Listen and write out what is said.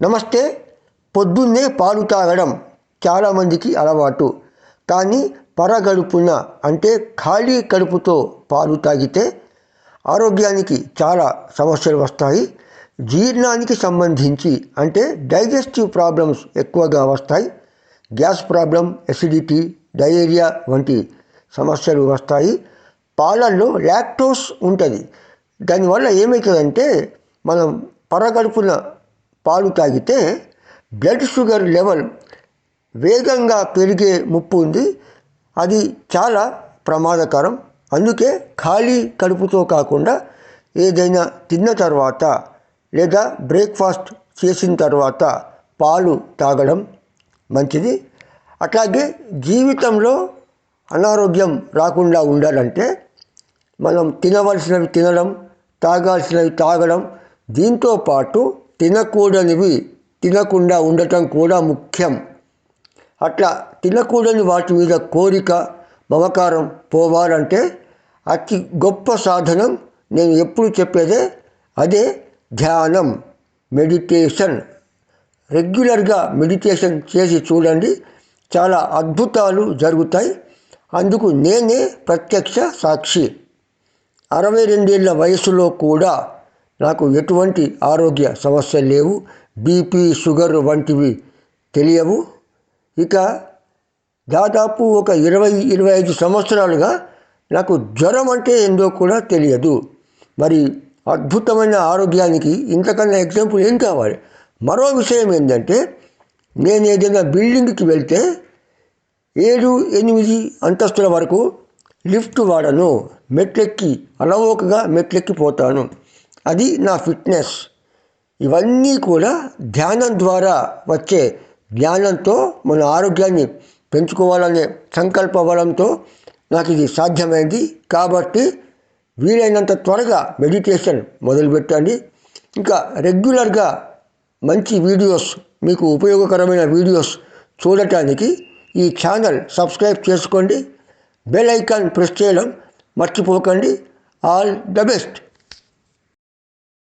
నమస్తే. పొద్దున్నే పాలు తాగడం చాలామందికి అలవాటు. కానీ పరగడుపున అంటే ఖాళీ కడుపుతో పాలు తాగితే ఆరోగ్యానికి చాలా సమస్యలు వస్తాయి. జీర్ణానికి సంబంధించి అంటే డైజెస్టివ్ ప్రాబ్లమ్స్ ఎక్కువగా వస్తాయి. గ్యాస్ ప్రాబ్లం, ఎసిడిటీ, డయేరియా వంటి సమస్యలు వస్తాయి. పాలల్లో లాక్టోస్ ఉంటుంది. దానివల్ల ఏమవుతుందంటే మనం పరగడుపున పాలు తాగితే బ్లడ్ షుగర్ లెవెల్ వేగంగా పెరిగే ముప్పు ఉంది. అది చాలా ప్రమాదకరం. అందుకే ఖాళీ కడుపుతో కాకుండా ఏదైనా తిన్న తర్వాత లేదా బ్రేక్ఫాస్ట్ చేసిన తర్వాత పాలు తాగడం మంచిది. అట్లాగే జీవితంలో అనారోగ్యం రాకుండా ఉండాలంటే మనం తినవలసినవి తినడం, తాగాల్సినవి తాగడం, దీంతో పాటు తినకూడనివి తినకుండా ఉండటం కూడా ముఖ్యం. అట్లా తినకూడని వాటి మీద కోరిక, మమకారం పోవాలంటే అతి గొప్ప సాధనం నేను ఎప్పుడు చెప్పేదే అదే ధ్యానం, మెడిటేషన్. రెగ్యులర్గా మెడిటేషన్ చేసి చూడండి, చాలా అద్భుతాలు జరుగుతాయి. అందుకు నేనే ప్రత్యక్ష సాక్షి. 62 ఏళ్ల వయసులో కూడా నాకు ఎటువంటి ఆరోగ్య సమస్యలు లేవు. బీపీ, షుగర్ వంటివి తెలియవు. ఇక దాదాపు ఒక 20-25 సంవత్సరాలుగా నాకు జ్వరం అంటే ఏందో కూడా తెలియదు. మరి అద్భుతమైన ఆరోగ్యానికి ఇంతకన్నా ఎగ్జాంపుల్ ఏం కావాలి? మరో విషయం ఏంటంటే, నేను ఏదైనా బిల్డింగ్కి వెళ్తే 7-8 అంతస్తుల వరకు లిఫ్ట్ వాడను. మెట్లెక్కి అలవోకగా మెట్లెక్కి పోతాను. అది నా ఫిట్నెస్. ఇవన్నీ కూడా ధ్యానం ద్వారా వచ్చే జ్ఞానంతో మన ఆరోగ్యాన్ని పెంచుకోవాలనే సంకల్ప బలంతో నాకు ఇది సాధ్యమైంది. కాబట్టి వీలైనంత త్వరగా మెడిటేషన్ మొదలుపెట్టండి. ఇంకా రెగ్యులర్గా మంచి వీడియోస్, మీకు ఉపయోగకరమైన వీడియోస్ చూడటానికి ఈ ఛానల్ సబ్స్క్రైబ్ చేసుకోండి. బెల్ ఐకాన్ ప్రెస్ చేయడం మర్చిపోకండి. All the best.